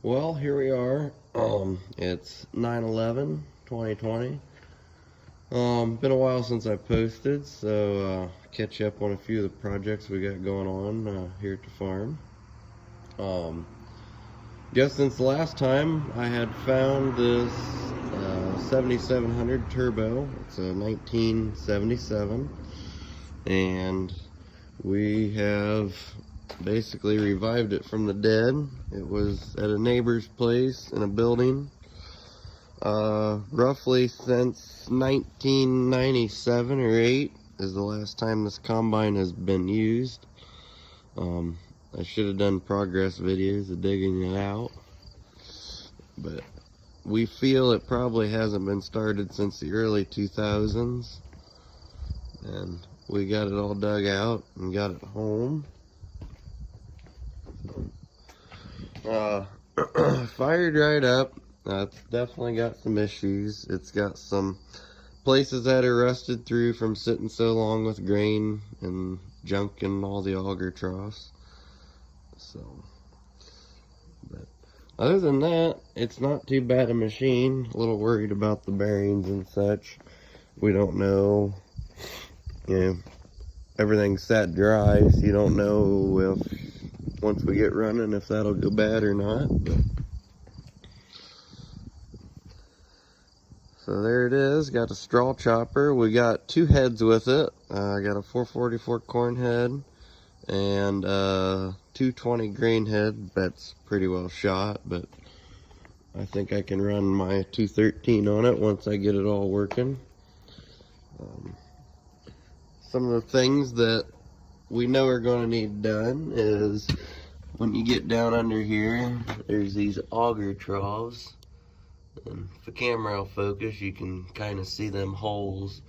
Well, here we are. It's 9/11/2020. Been a while since I posted, so catch up on a few of the projects we got going on here at the farm. Guess since the last time I had found this 7700 turbo. It's a 1977, and we have basically revived it from the dead. It was at a neighbor's place in a building roughly since 1997 or 8 is the last time this combine has been used. I should have done progress videos of digging it out, but we feel it probably hasn't been started since the early 2000s, and we got it all dug out and got it home. Fired right up. It's definitely got some issues. It's got some places that are rusted through from sitting so long with grain and junk in all the auger troughs. So, but other than that, it's not too bad a machine. A little worried about the bearings and such. We don't know, everything's sat dry, so you don't know if once we get running if that'll go bad or not. So there it is. Got a straw chopper. We got two heads with it. I got a 444 corn head and a 220 grain head. That's pretty well shot, but I think I can run my 213 on it once I get it all working. Some of the things that we know are going to need done is when you get down under here, there's these auger troughs, and if the camera will focus, you can kind of see them holes.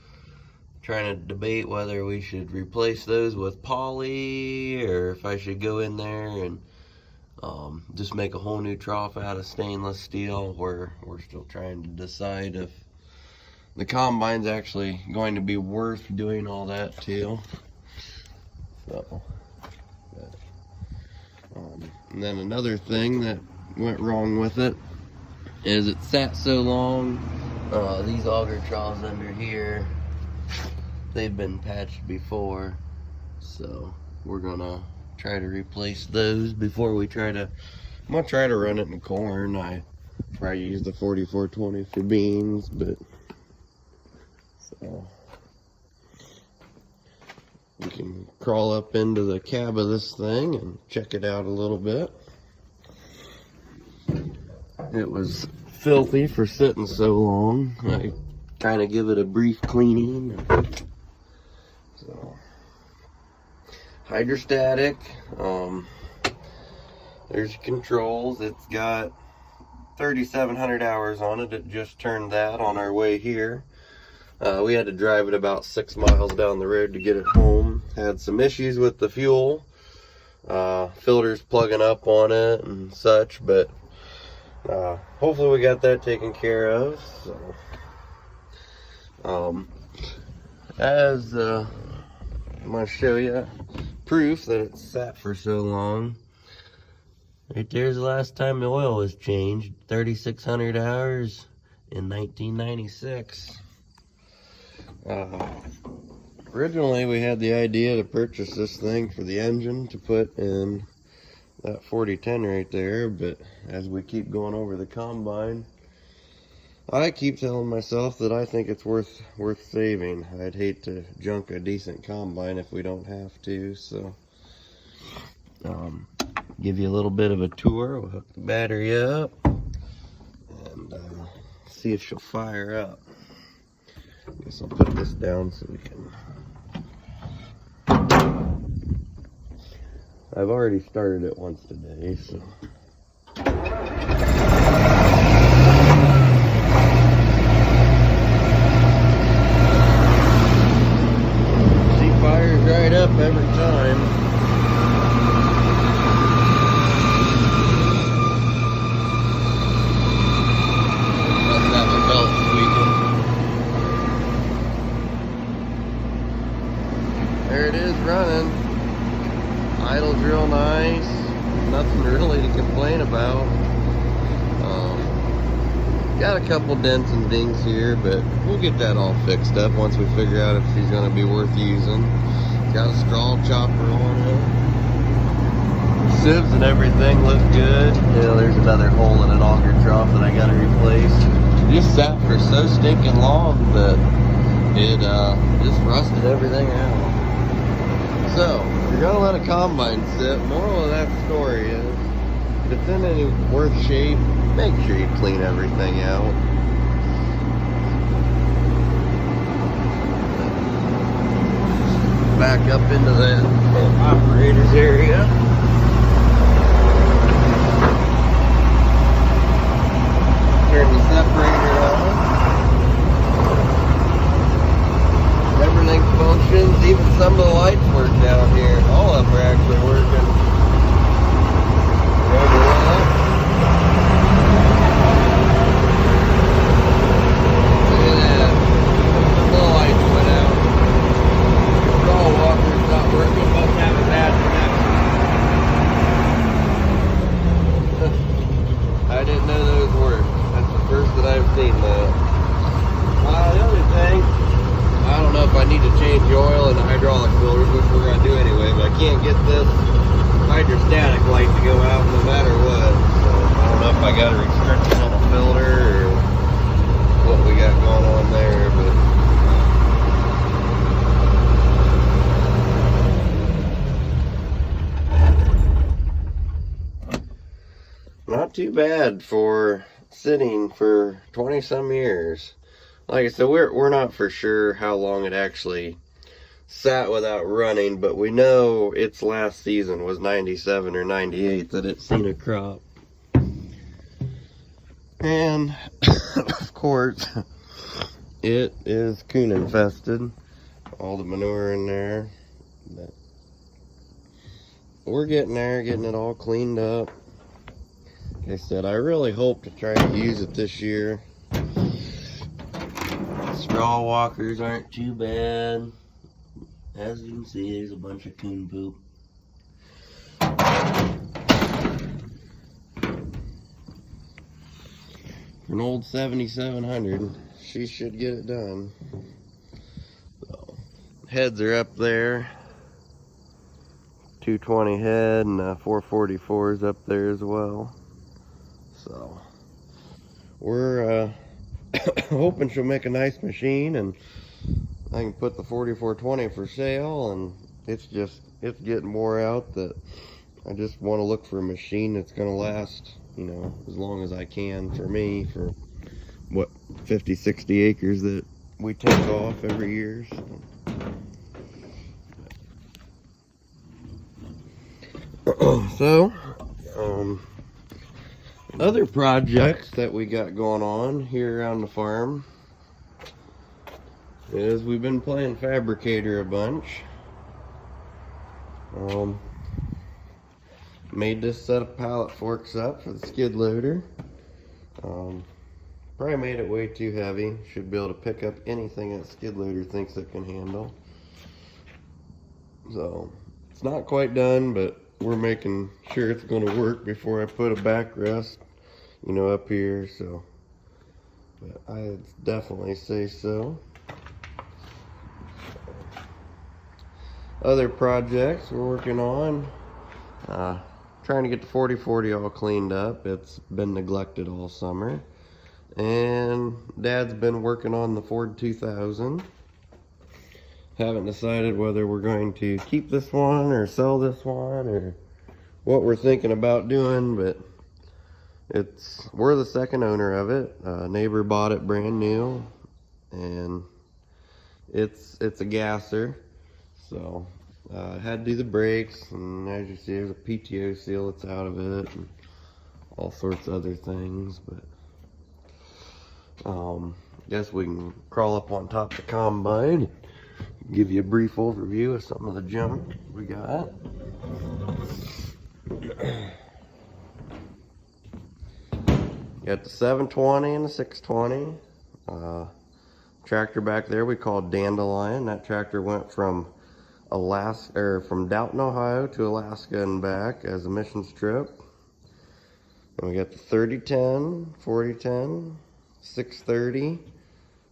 Trying to debate whether we should replace those with poly or if I should go in there and just make a whole new trough out of stainless steel. We're still trying to decide if the combine's actually going to be worth doing all that to. So, and then another thing that went wrong with it is it sat so long. These auger troughs under here, they've been patched before, so we're gonna try to replace those before we I'm gonna try to run it in corn. I probably use the 4420 for beans, but so we can crawl up into the cab of this thing and check it out a little bit. It was filthy for sitting so long. I kind of give it a brief cleaning. So, hydrostatic. There's controls. It's got 3,700 hours on it. It just turned that on our way here. We had to drive it about 6 miles down the road to get it home. Had some issues with the fuel. Filters plugging up on it and such, but hopefully we got that taken care of. So, I'm going to show you proof that it's sat for so long. Right there's the last time the oil was changed, 3,600 hours in 1996. Originally we had the idea to purchase this thing for the engine to put in that 4010 right there, but as we keep going over the combine, I keep telling myself that I think it's worth saving. I'd hate to junk a decent combine if we don't have to, so give you a little bit of a tour. We'll hook the battery up and see if she'll fire up. I guess I'll put this down so we can. I've already started it once today, so. She fires right up every time. Must have a belt squeaking. There it is running. Idle's real nice. Nothing really to complain about. Got a couple dents and dings here, but we'll get that all fixed up once we figure out if she's gonna be worth using. Got a straw chopper on it. Sieves and everything look good. Yeah, there's another hole in an auger trough that I gotta replace. Just sat for so stinking long that it just rusted everything out. So, if you're gonna let a combine sit, moral of that story is, if it's in any worse shape, make sure you clean everything out. Back up into the operator's area. Turn the separator on. Everything functions, even some of the lights work down here. All of them are actually working. I didn't know those worked. That's the first that I've seen that. The other thing, I don't know if I need to change the oil in the hydraulic filters, which we're going to do anyway, but I can't get this hydrostatic light to go out no matter what. So I don't know if I got a restriction on the filter or what we got going on there, but not too bad for sitting for 20 some years. Like I said, we're not for sure how long it actually sat without running, but we know its last season was 97 or 98 that it's seen a crop. And of course, it is coon infested. All the manure in there. But we're getting there, getting it all cleaned up. Like I said, I really hope to try to use it this year. Straw walkers aren't too bad. As you can see, there's a bunch of coon poop. For an old 7700, she should get it done. So, heads are up there. 220 head and 444 is up there as well. So we're hoping she'll make a nice machine and I can put the 4420 for sale, and it's getting wore out that I just want to look for a machine that's going to last, you know, as long as I can for me, for what, 50-60 acres that we take off every year. So, other projects that we got going on here around the farm is we've been playing fabricator a bunch. Made this set of pallet forks up for the skid loader. Probably made it way too heavy. Should be able to pick up anything that skid loader thinks it can handle. So it's not quite done, but we're making sure it's going to work before I put a backrest, you know, up here. So, but I'd definitely say so. Other projects we're working on, trying to get the 4040 all cleaned up. It's been neglected all summer. And Dad's been working on the Ford 2000. Haven't decided whether we're going to keep this one or sell this one or what we're thinking about doing, but we're the second owner of it. Neighbor bought it brand new, and it's a gasser. So had to do the brakes, and as you see, there's a PTO seal that's out of it, and all sorts of other things. But guess we can crawl up on top of the combine, give you a brief overview of some of the junk we got. Got the 720 and the 620. Tractor back there we call Dandelion. That tractor went from from Dalton, Ohio to Alaska and back as a missions trip. And we got the 3010, 4010, 630,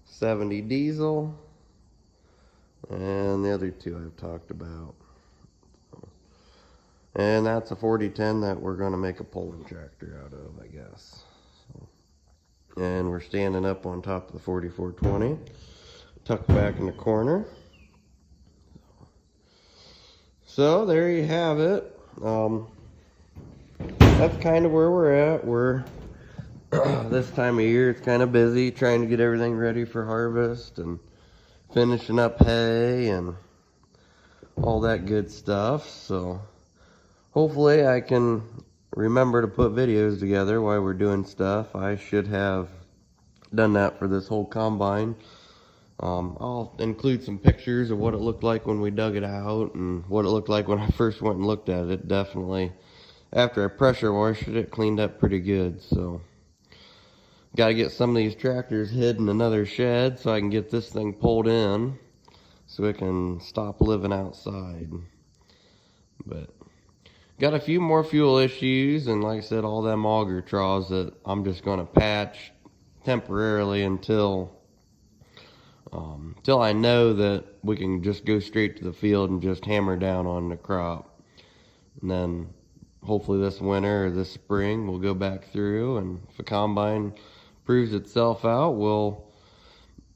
70 diesel, and the other two I've talked about. And that's a 4010 that we're going to make a pulling tractor out of, I guess. And we're standing up on top of the 4420, tucked back in the corner. So there you have it. That's kind of where we're at. We're this time of year, it's kind of busy trying to get everything ready for harvest and finishing up hay and all that good stuff. So hopefully I can remember to put videos together while we're doing stuff. I should have done that for this whole combine. I'll include some pictures of what it looked like when we dug it out and what it looked like when I first went and looked at it. Definitely, after I pressure washed it, it cleaned up pretty good. So got to get some of these tractors hid in another shed so I can get this thing pulled in so it can stop living outside. But got a few more fuel issues, and like I said, all them auger troughs that I'm just going to patch temporarily until I know that we can just go straight to the field and just hammer down on the crop. And then hopefully this winter or this spring we'll go back through, and if the combine proves itself out, we'll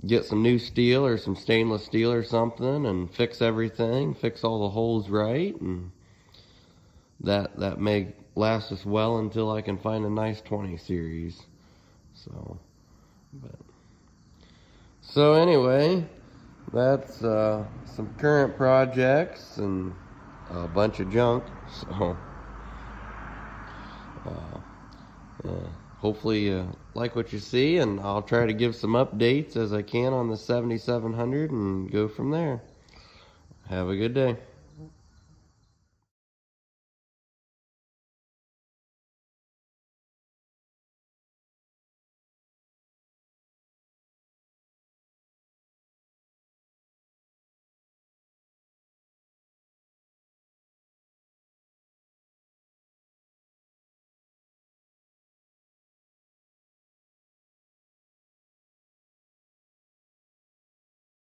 get some new steel or some stainless steel or something and fix everything, fix all the holes right, and that may last us well until I can find a nice 20 series. So anyway, that's some current projects and a bunch of junk. So hopefully you like what you see, and I'll try to give some updates as I can on the 7700 and go from there. Have a good day.